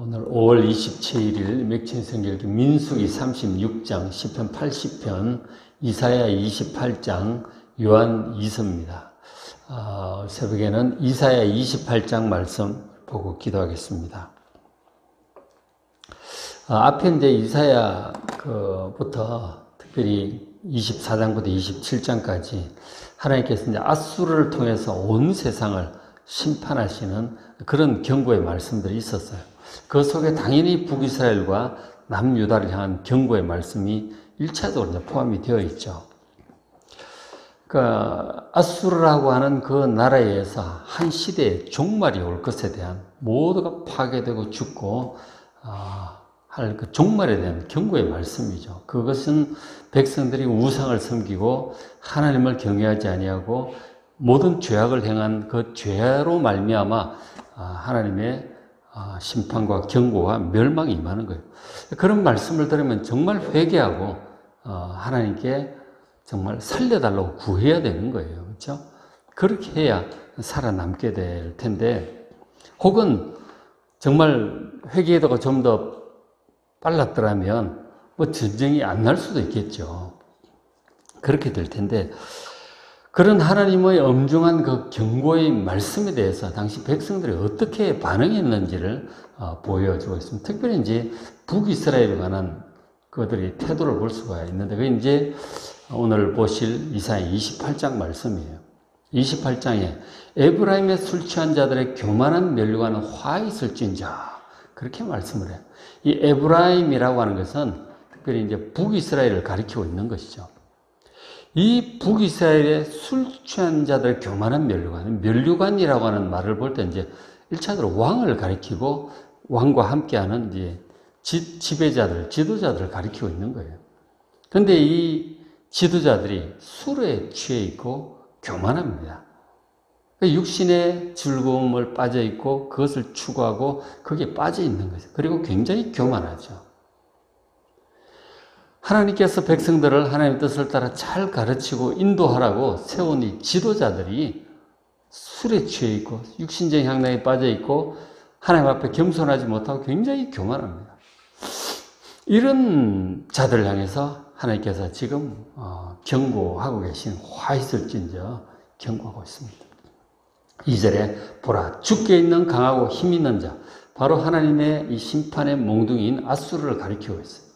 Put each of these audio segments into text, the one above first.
오늘 5월 27일 맥진성결기 민수기 36장, 시편 80편, 이사야 28장, 요한 2서입니다. 새벽에는 이사야 28장 말씀 보고 기도하겠습니다. 앞에 이제 이사야부터 특별히 24장부터 27장까지 하나님께서 이제 앗수르를 통해서 온 세상을 심판하시는 그런 경고의 말씀들이 있었어요. 그 속에 당연히 북이스라엘과 남유다를 향한 경고의 말씀이 1차적으로 이제 포함이 되어 있죠. 그러니까 앗수르라고 하는 그 나라에서 한 시대에 종말이 올 것에 대한 모두가 파괴되고 죽고 할 그 종말에 대한 경고의 말씀이죠. 그것은 백성들이 우상을 섬기고 하나님을 경외하지 아니하고 모든 죄악을 행한 그 죄로 말미암아 하나님의 심판과 경고와 멸망이 임하는 거예요. 그런 말씀을 들으면 정말 회개하고 하나님께 정말 살려달라고 구해야 되는 거예요. 그렇죠? 그렇게 해야 살아남게 될 텐데, 혹은 정말 회개도가 좀 더 빨랐더라면 뭐 전쟁이 안 날 수도 있겠죠. 그렇게 될 텐데, 그런 하나님의 엄중한 그 경고의 말씀에 대해서 당시 백성들이 어떻게 반응했는지를 보여주고 있습니다. 특별히 이제 북이스라엘에 관한 그들의 태도를 볼 수가 있는데, 그게 이제 오늘 보실 이사야 28장 말씀이에요. 28장에 에브라임의 술 취한 자들의 교만한 면류관은 화 있을진자, 그렇게 말씀을 해요. 이 에브라임이라고 하는 것은 특별히 이제 북이스라엘을 가리키고 있는 것이죠. 이 북이스라엘의 술 취한 자들의 교만한 면류관, 면류관이라고 하는 말을 볼 때 이제 1차적으로 왕을 가리키고 왕과 함께하는 이제 지배자들, 지도자들을 가리키고 있는 거예요. 그런데 이 지도자들이 술에 취해 있고 교만합니다. 육신의 즐거움을 빠져 있고 그것을 추구하고 거기에 빠져 있는 거죠. 그리고 굉장히 교만하죠. 하나님께서 백성들을 하나님의 뜻을 따라 잘 가르치고 인도하라고 세운 이 지도자들이 술에 취해 있고 육신적인 향락에 빠져 있고 하나님 앞에 겸손하지 못하고 굉장히 교만합니다. 이런 자들을 향해서 하나님께서 지금 경고하고 계신 화 있을진저 경고하고 있습니다. 2절에 보라, 주께 있는 강하고 힘 있는 자, 바로 하나님의 이 심판의 몽둥이인 앗수르를 가리키고 있어요.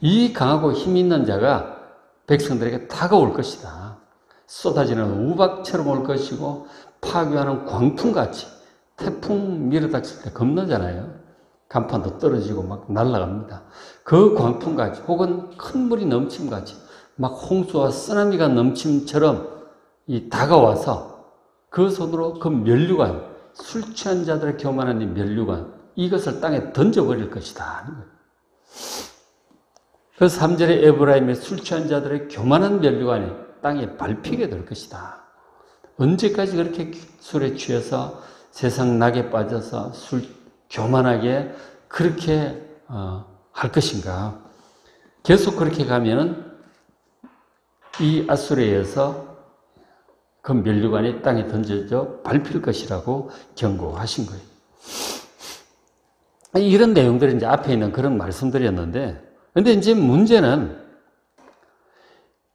이 강하고 힘 있는 자가 백성들에게 다가올 것이다. 쏟아지는 우박처럼 올 것이고 파괴하는 광풍같이, 태풍 밀어닥칠 때 겁나잖아요. 간판도 떨어지고 막 날아갑니다. 그 광풍같이 혹은 큰 물이 넘침같이 막 홍수와 쓰나미가 넘침처럼 다가와서 그 손으로 그 면류관, 술 취한 자들의 교만한 이 면류관, 이것을 땅에 던져버릴 것이다 하는 거예요. 그래서 3절에 에브라임의 술 취한 자들의 교만한 면류관이 땅에 밟히게 될 것이다. 언제까지 그렇게 술에 취해서 세상 낙에 빠져서 교만하게 그렇게 할 것인가? 계속 그렇게 가면은 이 앗수르에 의해서 그 면류관이 땅에 던져져 밟힐 것이라고 경고하신 거예요. 이런 내용들이 이제 앞에 있는 그런 말씀들이었는데, 근데 이제 문제는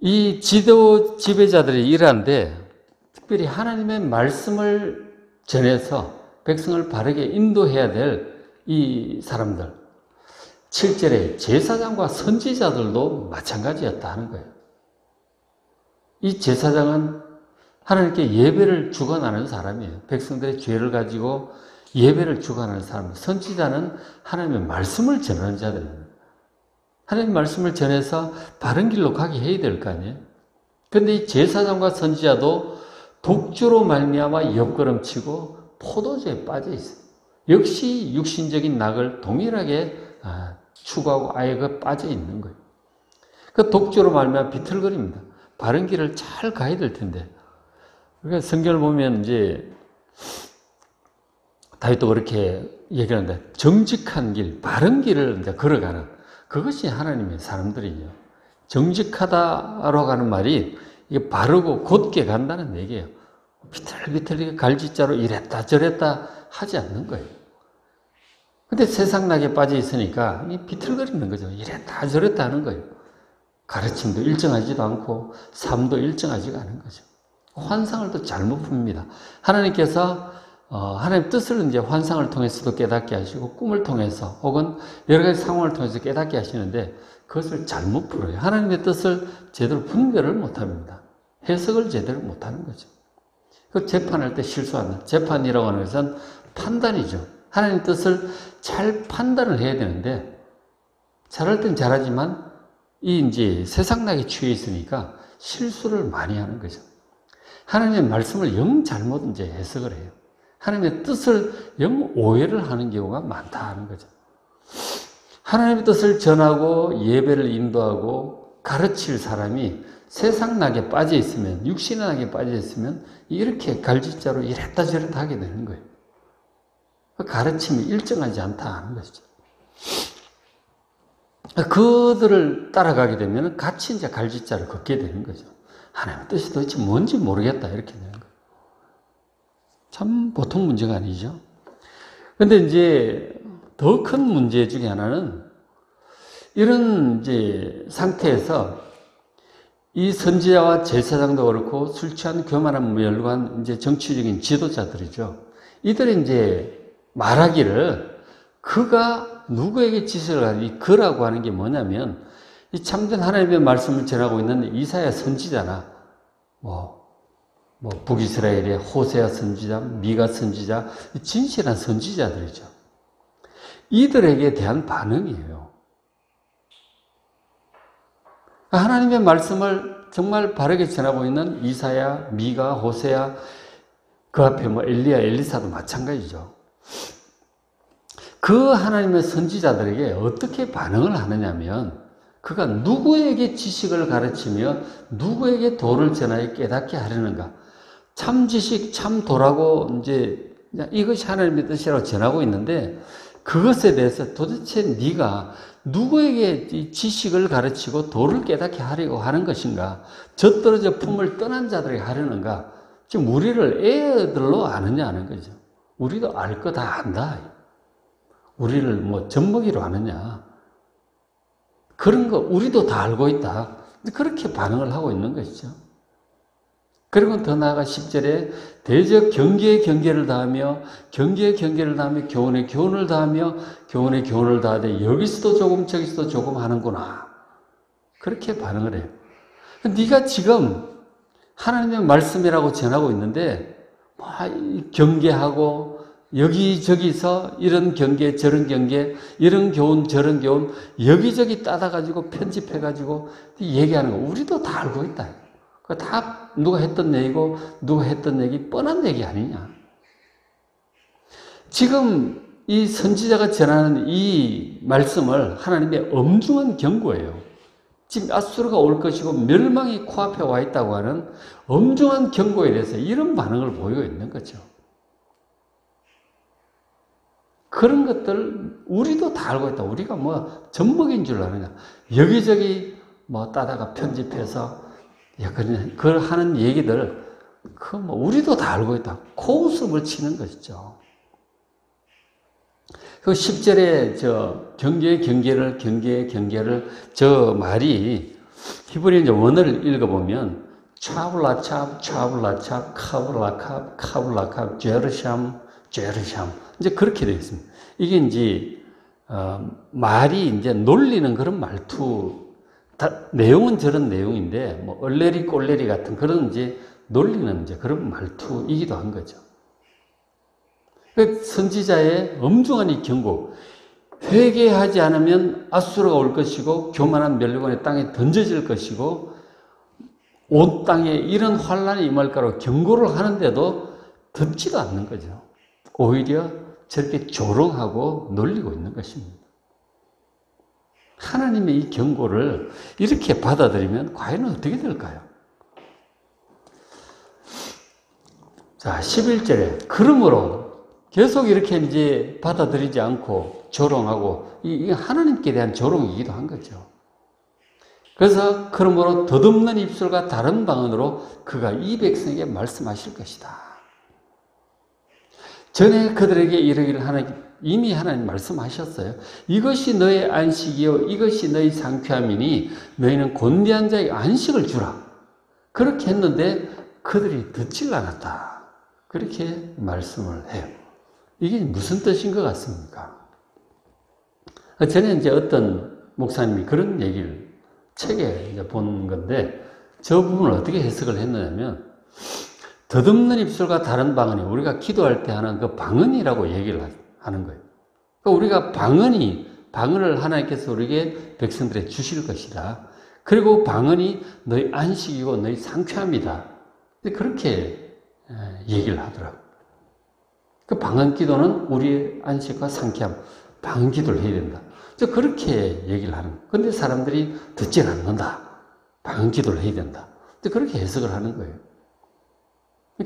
이 지배자들이 일하는데 특별히 하나님의 말씀을 전해서 백성을 바르게 인도해야 될 이 사람들, 7절에 제사장과 선지자들도 마찬가지였다 하는 거예요. 이 제사장은 하나님께 예배를 주관하는 사람이에요. 백성들의 죄를 가지고 예배를 주관하는 사람. 선지자는 하나님의 말씀을 전하는 자들입니다. 하나님의 말씀을 전해서 바른 길로 가게 해야 될 거 아니에요. 그런데 이 제사장과 선지자도 독주로 말미암아 옆걸음치고 포도주에 빠져 있어요. 역시 육신적인 낙을 동일하게 추구하고 아예 빠져 있는 거예요. 그 독주로 말미암아 비틀거립니다. 바른 길을 잘 가야 될 텐데. 그러니까 성경을 보면 이제 다윗도 그렇게 얘기하는데 정직한 길, 바른 길을 이제 걸어가는 그것이 하나님의 사람들이에요. 정직하다라고 하는 말이 이게 바르고 곧게 간다는 얘기예요. 비틀비틀 갈짓자로 이랬다 저랬다 하지 않는 거예요. 근데 세상락에 빠져 있으니까 비틀거리는 거죠. 이랬다 저랬다 하는 거예요. 가르침도 일정하지도 않고 삶도 일정하지가 않은 거죠. 환상을 또 잘못 풉니다. 하나님께서 하나님 뜻을 이제 환상을 통해서도 깨닫게 하시고 꿈을 통해서 혹은 여러 가지 상황을 통해서 깨닫게 하시는데 그것을 잘못 풀어요. 하나님의 뜻을 제대로 분별을 못합니다. 해석을 제대로 못하는 거죠. 그 재판할 때 실수하는 재판이라고 하는 것은 판단이죠. 하나님 뜻을 잘 판단을 해야 되는데 잘할 땐 잘하지만 이 이제 세상락에 취해 있으니까 실수를 많이 하는 거죠. 하나님의 말씀을 영 잘못 이제 해석을 해요. 하나님의 뜻을 영 오해를 하는 경우가 많다 하는 거죠. 하나님의 뜻을 전하고 예배를 인도하고 가르칠 사람이 세상락에 빠져 있으면, 육신의 낙에 빠져 있으면 이렇게 갈짓자로 이랬다 저랬다 하게 되는 거예요. 가르침이 일정하지 않다 하는 것이죠. 그들을 따라가게 되면 같이 이제 갈짓자를 걷게 되는 거죠. 하나님의 뜻이 도대체 뭔지 모르겠다 이렇게 되는 거예요. 참 보통 문제가 아니죠. 근데 이제 더 큰 문제 중에 하나는 이런 이제 상태에서 이 선지자와 제사장도 그렇고 술 취한 교만한 멸관 이제 정치적인 지도자들이죠. 이들이 이제 말하기를 그가 누구에게 지시를 하는 이 그라고 하는 게 뭐냐면 이 참된 하나님의 말씀을 전하고 있는 이사야 선지자나 북이스라엘의 호세아 선지자, 미가 선지자, 진실한 선지자들이죠. 이들에게 대한 반응이에요. 하나님의 말씀을 정말 바르게 전하고 있는 이사야, 미가, 호세아, 그 앞에 엘리야, 엘리사도 마찬가지죠. 그 하나님의 선지자들에게 어떻게 반응을 하느냐면 그가 누구에게 지식을 가르치며 누구에게 도를 전하여 깨닫게 하려는가. 참 지식, 참 도라고 이제 이것이 하나님의 뜻이라고 전하고 있는데 그것에 대해서 도대체 네가 누구에게 지식을 가르치고 도를 깨닫게 하려고 하는 것인가? 젖떨어져 품을 떠난 자들에게 하려는가? 지금 우리를 애들로 아느냐 하는 거죠. 우리도 알 거 다 안다. 우리를 젖먹이로 아느냐. 그런 거 우리도 다 알고 있다. 그렇게 반응을 하고 있는 것이죠. 그리고 더 나아가 10절에 대적 경계에 경계를 다하며 경계에 경계를 다하며 교훈에 교훈을 다하며 교훈에 교훈을 다하되 여기서도 조금 저기서도 조금 하는구나. 그렇게 반응을 해요. 네가 지금 하나님의 말씀이라고 전하고 있는데 경계하고 여기저기서 이런 경계 저런 경계 이런 교훈 저런 교훈 여기저기 따다가지고 편집해가지고 얘기하는 거 우리도 다 알고 있다. 다 누가 했던 얘기고 누가 했던 얘기 뻔한 얘기 아니냐. 지금 이 선지자가 전하는 이 말씀을 하나님의 엄중한 경고예요. 지금 아수르가 올 것이고 멸망이 코앞에 와 있다고 하는 엄중한 경고에 대해서 이런 반응을 보이고 있는 거죠. 그런 것들 우리도 다 알고 있다. 우리가 젖먹인 줄 아느냐. 여기저기 따다가 편집해서 그 하는 얘기들 우리도 다 알고 있다. 코웃음을 치는 것이죠. 그 10절에 경계의 경계를 저 말이 히브리 이제 원어를 읽어보면 차블라찹 카블라캅 제르샴 이제 그렇게 되어 있습니다. 이게 이제 말이 이제 놀리는 그런 말투, 내용은 저런 내용인데 얼레리 꼴레리 같은 그런 이제 놀리는 이제 그런 말투이기도 한 거죠. 선지자의 엄중한 이 경고, 회개하지 않으면 아수르가 올 것이고 교만한 멸류관의 땅에 던져질 것이고 온 땅에 이런 환란이 임할 거라고 경고를 하는데도 듣지도 않는 거죠. 오히려 저렇게 조롱하고 놀리고 있는 것입니다. 하나님의 이 경고를 이렇게 받아들이면 과연 어떻게 될까요? 자, 11절에 그러므로 계속 이렇게 이제 받아들이지 않고 조롱하고 이 하나님께 대한 조롱이기도 한 거죠. 그래서 그러므로 덧없는 입술과 다른 방언으로 그가 이 백성에게 말씀하실 것이다. 전에 그들에게 이르기를 하나님 이미 하나님 말씀하셨어요. 이것이 너의 안식이요 이것이 너의 상쾌함이니 너희는 곤비한 자에게 안식을 주라. 그렇게 했는데 그들이 듣질 않았다. 그렇게 말씀을 해요. 이게 무슨 뜻인 것 같습니까? 전에 이제 어떤 목사님이 그런 얘기를 책에 이제 본 건데 저 부분을 어떻게 해석을 했느냐면 덧없는 입술과 다른 방언이 우리가 기도할 때 하는 그 방언이라고 얘기를 하는 거예요. 그러니까 우리가 방언을 하나님께서 우리에게 백성들에 주실 것이다. 그리고 방언이 너희 안식이고 너희 상쾌함이다. 그렇게 얘기를 하더라고요. 그 방언 기도는 우리의 안식과 상쾌함, 방언 기도를 해야 된다. 그렇게 얘기를 하는 거예요. 근데 사람들이 듣질 않는다. 방언 기도를 해야 된다. 그렇게 해석을 하는 거예요.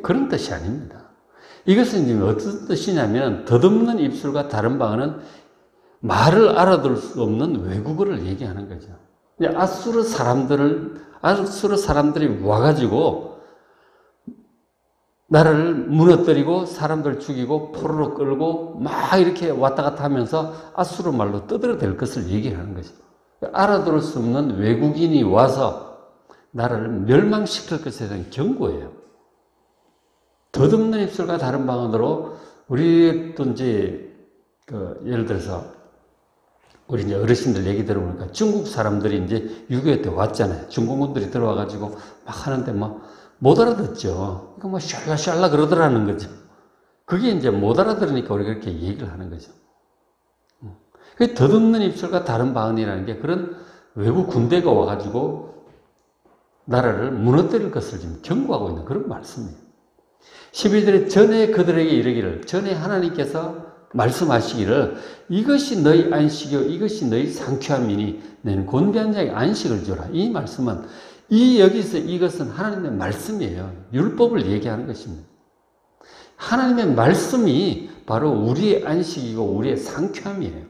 그런 뜻이 아닙니다. 이것은 지금 어떤 뜻이냐면 덧없는 입술과 다른 방언은 말을 알아들을 수 없는 외국어를 얘기하는 거죠. 아수르 사람들이 와가지고 나라를 무너뜨리고 사람들 죽이고 포로로 끌고 막 이렇게 왔다 갔다 하면서 아수르 말로 떠들어댈 것을 얘기하는 거죠. 알아들을 수 없는 외국인이 와서 나라를 멸망시킬 것에 대한 경고예요. 덧없는 입술과 다른 방언으로 우리도 이제 예를 들어서 우리 이제 어르신들 얘기 들어보니까 중국 사람들이 이제 6.25 때 왔잖아요. 중공군들이 들어와가지고 막 하는데 못 알아듣죠. 그러니까 샬라샬라 그러더라는 거죠. 그게 이제 못 알아들으니까 우리가 그렇게 얘기를 하는 거죠. 그 덧없는 입술과 다른 방언이라는 게 그런 외국 군대가 와가지고 나라를 무너뜨릴 것을 지금 경고하고 있는 그런 말씀이에요. 12절에 전에 그들에게 이르기를, 전에 하나님께서 말씀하시기를 이것이 너희 안식이요 이것이 너희 상쾌함이니 너희는 곤비한 자에게 안식을 주라. 이 말씀은 여기서 이것은 하나님의 말씀이에요. 율법을 얘기하는 것입니다. 하나님의 말씀이 바로 우리의 안식이고 우리의 상쾌함이에요.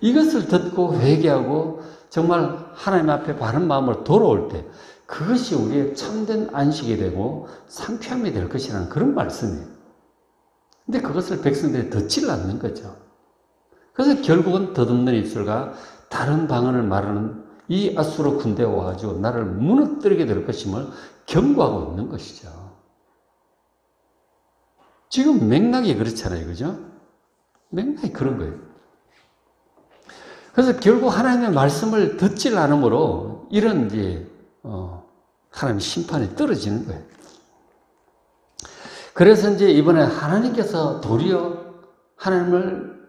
이것을 듣고 회개하고 정말 하나님 앞에 바른 마음으로 돌아올 때 그것이 우리의 참된 안식이 되고 상쾌함이 될 것이라는 그런 말씀이에요. 근데 그것을 백성들이 듣지를 않는 거죠. 그래서 결국은 덧없는 입술과 다른 방언을 말하는 이 아수르 군대가 와가지고 나를 무너뜨리게 될 것임을 경고하고 있는 것이죠. 지금 맥락이 그렇잖아요. 그죠? 맥락이 그런 거예요. 그래서 결국 하나님의 말씀을 듣질 않으므로 이런 이제 하나님의 심판이 떨어지는 거예요. 그래서 이제 이번에 하나님께서 도리어 하나님을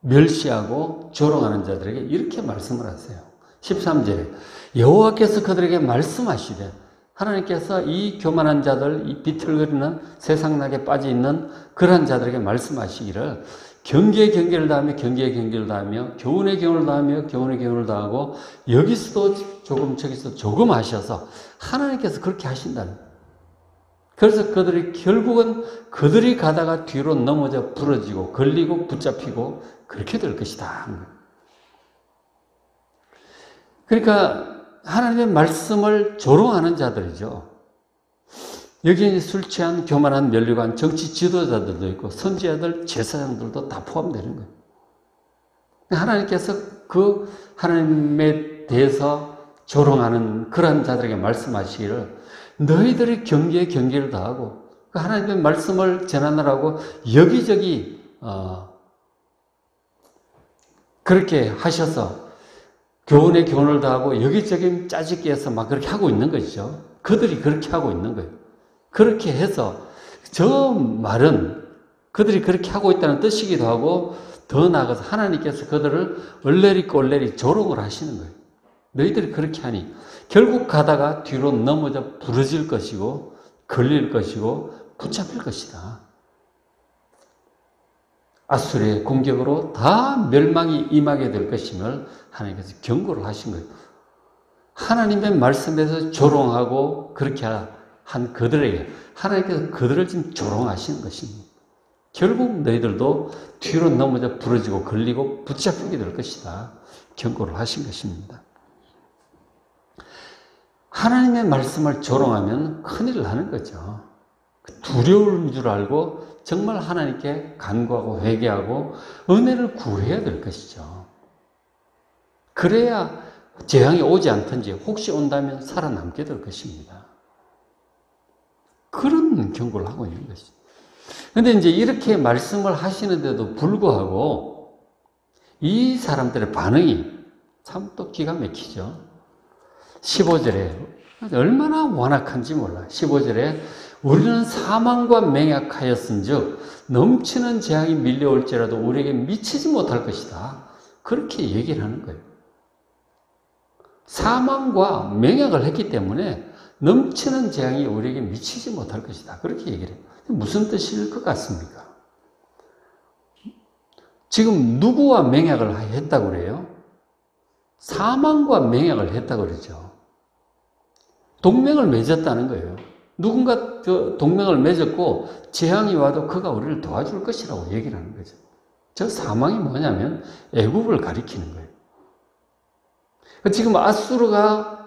멸시하고 조롱하는 자들에게 이렇게 말씀을 하세요. 13절에 여호와께서 그들에게 말씀하시되, 하나님께서 이 교만한 자들, 이 비틀거리는 세상락에 빠져있는 그러한 자들에게 말씀하시기를 경계에 경계를 다하며 경계에 경계를 다하며 교훈에 교훈을 다하며 교훈에 교훈을 다하고 여기서도 조금 저기서 조금 하셔서 하나님께서 그렇게 하신다는 거예요. 그래서 그들이 결국은 그들이 가다가 뒤로 넘어져 부러지고 걸리고 붙잡히고 그렇게 될 것이다. 그러니까 하나님의 말씀을 조롱하는 자들이죠. 여기에 술 취한 교만한 면류관 정치 지도자들도 있고 선지자들, 제사장들도 다 포함되는 거예요. 하나님께서 그 하나님에 대해서 조롱하는 그런 자들에게 말씀하시기를 너희들이 경계에 경계를 다하고 하나님의 말씀을 전하느라고 여기저기 그렇게 하셔서 교훈에 교훈을 다하고 여기저기 짜집기 해서 막 그렇게 하고 있는 것이죠. 그들이 그렇게 하고 있는 거예요. 그렇게 해서 저 말은 그들이 그렇게 하고 있다는 뜻이기도 하고 더 나아가서 하나님께서 그들을 얼레리 꼴레리 조롱을 하시는 거예요. 너희들이 그렇게 하니 결국 가다가 뒤로 넘어져 부러질 것이고 걸릴 것이고 붙잡힐 것이다. 아수르의 공격으로 다 멸망이 임하게 될 것임을 하나님께서 경고를 하신 거예요. 하나님의 말씀에서 조롱하고 그렇게 한 그들에게 하나님께서 그들을 지금 조롱하시는 것입니다. 결국 너희들도 뒤로 넘어져 부러지고 걸리고 붙잡히게 될 것이다. 경고를 하신 것입니다. 하나님의 말씀을 조롱하면 큰일을 하는 거죠. 두려운 줄 알고 정말 하나님께 간구하고 회개하고 은혜를 구해야 될 것이죠. 그래야 재앙이 오지 않든지 혹시 온다면 살아남게 될 것입니다. 그런 경고를 하고 있는 것이죠. 그런데 이제 이렇게 말씀을 하시는데도 불구하고 이 사람들의 반응이 참 또 기가 막히죠. 15절에 얼마나 완악한지 몰라. 15절에 우리는 사망과 맹약하였은즉 넘치는 재앙이 밀려올지라도 우리에게 미치지 못할 것이다. 그렇게 얘기를 하는 거예요. 사망과 맹약을 했기 때문에 넘치는 재앙이 우리에게 미치지 못할 것이다. 그렇게 얘기를 해요. 무슨 뜻일 것 같습니까? 지금 누구와 맹약을 했다고 그래요? 사망과 맹약을 했다고 그러죠. 동맹을 맺었다는 거예요. 누군가 동맹을 맺었고 재앙이 와도 그가 우리를 도와줄 것이라고 얘기를 하는 거죠. 저 사망이 뭐냐면 애굽을 가리키는 거예요. 지금 아수르가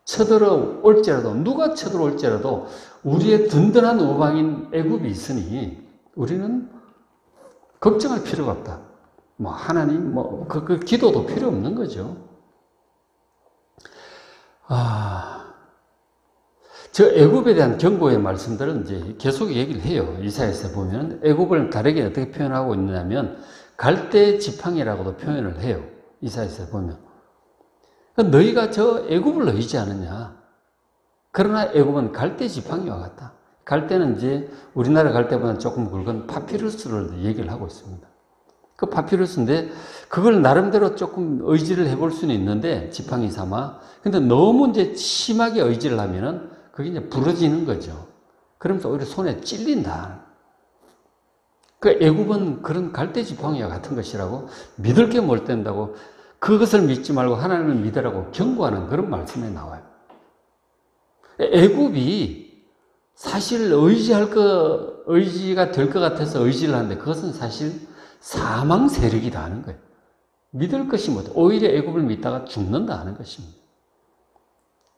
쳐들어 올지라도, 누가 쳐들어 올지라도 우리의 든든한 우방인 애굽이 있으니 우리는 걱정할 필요가 없다. 하나님, 그 기도도 필요 없는 거죠. 저 애굽에 대한 경고의 말씀들은 이제 계속 얘기를 해요. 이사야서 보면 애굽을 다르게 어떻게 표현하고 있느냐면 갈대 지팡이라고도 표현을 해요. 이사야서 보면 너희가 저 애굽을 의지하느냐? 그러나 애굽은 갈대 지팡이와 같다. 갈대는 이제 우리나라 갈대보다는 조금 굵은 파피루스를 얘기를 하고 있습니다. 그 파피루스인데 그걸 나름대로 조금 의지를 해볼 수는 있는데 지팡이 삼아. 근데 너무 이제 심하게 의지를 하면은 그게 이제 부러지는 거죠. 그러면서 오히려 손에 찔린다. 그 애굽은 그런 갈대 지팡이와 같은 것이라고 믿을 게 못 된다고 그것을 믿지 말고 하나님을 믿으라고 경고하는 그런 말씀이 나와요. 애굽이 사실 의지가 될 것 같아서 의지를 하는데 그것은 사실 사망 세력이다 하는 거예요. 믿을 것이 못해. 오히려 애굽을 믿다가 죽는다 하는 것입니다.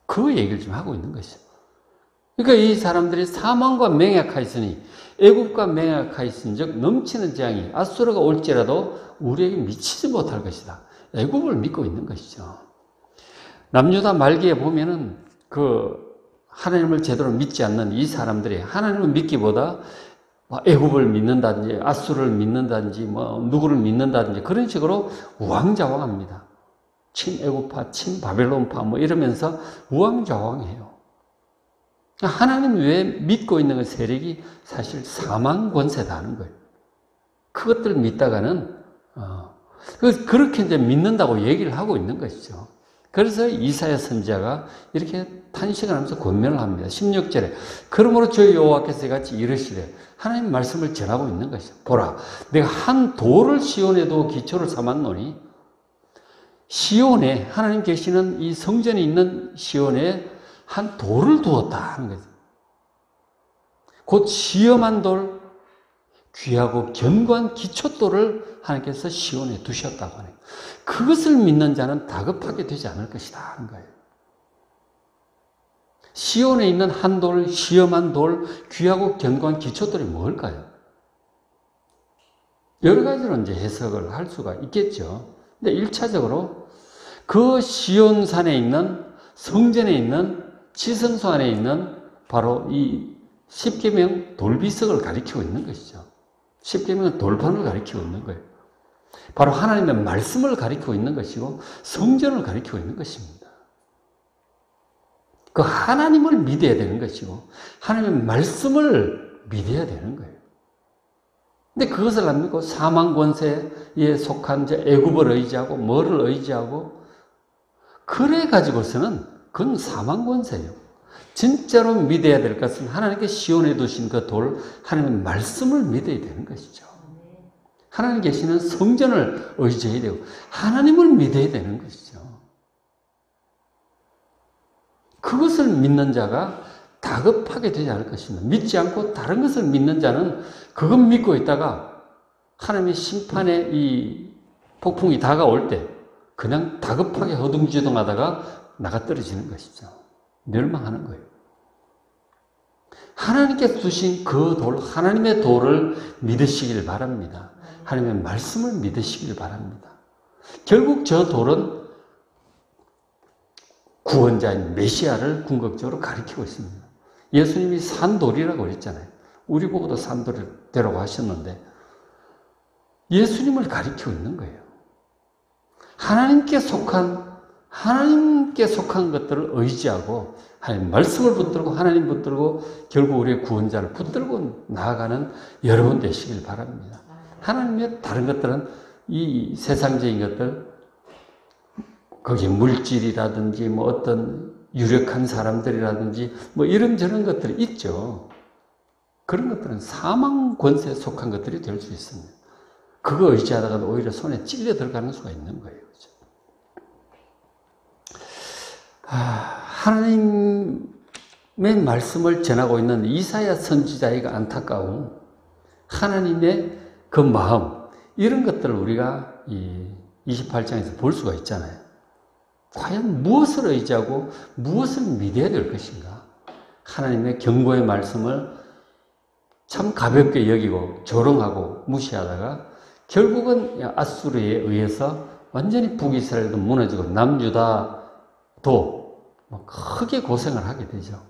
그 얘기를 좀 하고 있는 것이죠. 그러니까 이 사람들이 사망과 맹약하였으니 애굽과 맹약하였은즉 넘치는 재앙이 아수르가 올지라도 우리에게 미치지 못할 것이다. 애굽을 믿고 있는 것이죠. 남유다 말기에 보면은 하나님을 제대로 믿지 않는 이 사람들이 하나님을 믿기보다 애굽을 믿는다든지 아수르를 믿는다든지 누구를 믿는다든지 그런 식으로 우왕좌왕합니다. 친애굽파, 친바벨론파 이러면서 우왕좌왕해요. 하나님 외에 믿고 있는 그 세력이 사실 사망 권세다 하는 거예요. 그것들 믿다가는 그렇게 이제 믿는다고 얘기를 하고 있는 것이죠. 그래서 이사야 선지자가 이렇게 탄식을 하면서 권면을 합니다. 16절에 그러므로 저희 여호와께서 같이 이르시되 하나님 말씀을 전하고 있는 것이죠. 보라, 내가 한 돌을 시온에 두어 기초를 삼았노니 시온에 하나님 계시는 이 성전에 있는 시온에 한 돌을 두었다 하는 거죠. 곧 시험한 돌, 귀하고 견고한 기초돌을 하나님께서 시온에 두셨다고 하네요. 그것을 믿는 자는 다급하게 되지 않을 것이다 하는 거예요. 시온에 있는 한 돌, 시험한 돌, 귀하고 견고한 기초돌이 뭘까요? 여러 가지로 이제 해석을 할 수가 있겠죠. 근데 1차적으로 그 시온산에 있는 성전에 있는 지성소 안에 있는 바로 이 십계명 돌비석을 가리키고 있는 것이죠. 십계명은 돌판을 가리키고 있는 거예요. 바로 하나님의 말씀을 가리키고 있는 것이고 성전을 가리키고 있는 것입니다. 그 하나님을 믿어야 되는 것이고 하나님의 말씀을 믿어야 되는 거예요. 근데 그것을 안 믿고 사망 권세에 속한 애굽을 의지하고 뭐를 의지하고 그래 가지고서는 그건 사망 권세예요. 진짜로 믿어야 될 것은 하나님께 시온에 두신 그 돌, 하나님의 말씀을 믿어야 되는 것이죠. 하나님 계시는 성전을 의지해야 되고 하나님을 믿어야 되는 것이죠. 그것을 믿는 자가 다급하게 되지 않을 것입니다. 믿지 않고 다른 것을 믿는 자는 그것 믿고 있다가 하나님의 심판의 이 폭풍이 다가올 때 그냥 다급하게 허둥지둥하다가 나가 떨어지는 것이죠. 멸망하는 거예요. 하나님께서 주신 그 돌, 하나님의 돌을 믿으시길 바랍니다. 하나님의 말씀을 믿으시길 바랍니다. 결국 저 돌은 구원자인 메시아를 궁극적으로 가리키고 있습니다. 예수님이 산돌이라고 그랬잖아요. 우리 보고도 산돌이라고 하셨는데 예수님을 가리키고 있는 거예요. 하나님께 속한 것들을 의지하고 하나님 말씀을 붙들고 하나님 붙들고 결국 우리의 구원자를 붙들고 나아가는 여러분 되시길 바랍니다. 하나님의 다른 것들은 이 세상적인 것들, 거기 물질이라든지 뭐 어떤 유력한 사람들이라든지 뭐 이런저런 것들이 있죠. 그런 것들은 사망 권세에 속한 것들이 될 수 있습니다. 그거 의지하다가도 오히려 손에 찔려 들어가는 수가 있는 거예요. 그렇죠? 하나님의 말씀을 전하고 있는 이사야 선지자의 안타까움, 하나님의 그 마음, 이런 것들을 우리가 이 28장에서 볼 수가 있잖아요. 과연 무엇을 의지하고 무엇을 믿어야 될 것인가? 하나님의 경고의 말씀을 참 가볍게 여기고 조롱하고 무시하다가 결국은 아수르에 의해서 완전히 북이스라엘도 무너지고 남유다도 크게 고생을 하게 되죠.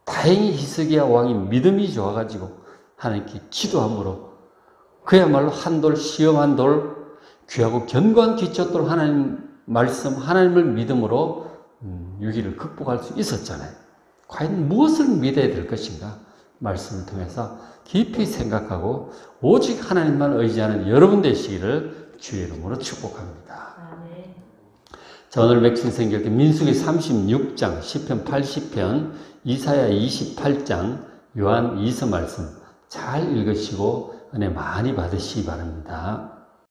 다행히 히스기야 왕이 믿음이 좋아가지고 하나님께 기도함으로 그야말로 한돌 시험한 돌 귀하고 견고한 기초돌 하나님 말씀 하나님을 믿음으로 위기를 극복할 수 있었잖아요. 과연 무엇을 믿어야 될 것인가? 말씀을 통해서 깊이 생각하고 오직 하나님만 의지하는 여러분 되시기를 주의 이름으로 축복합니다. 자, 오늘 맥신 생길 민수기 36장, 시편 80편, 이사야 28장, 요한 2서 말씀 잘 읽으시고 은혜 많이 받으시기 바랍니다.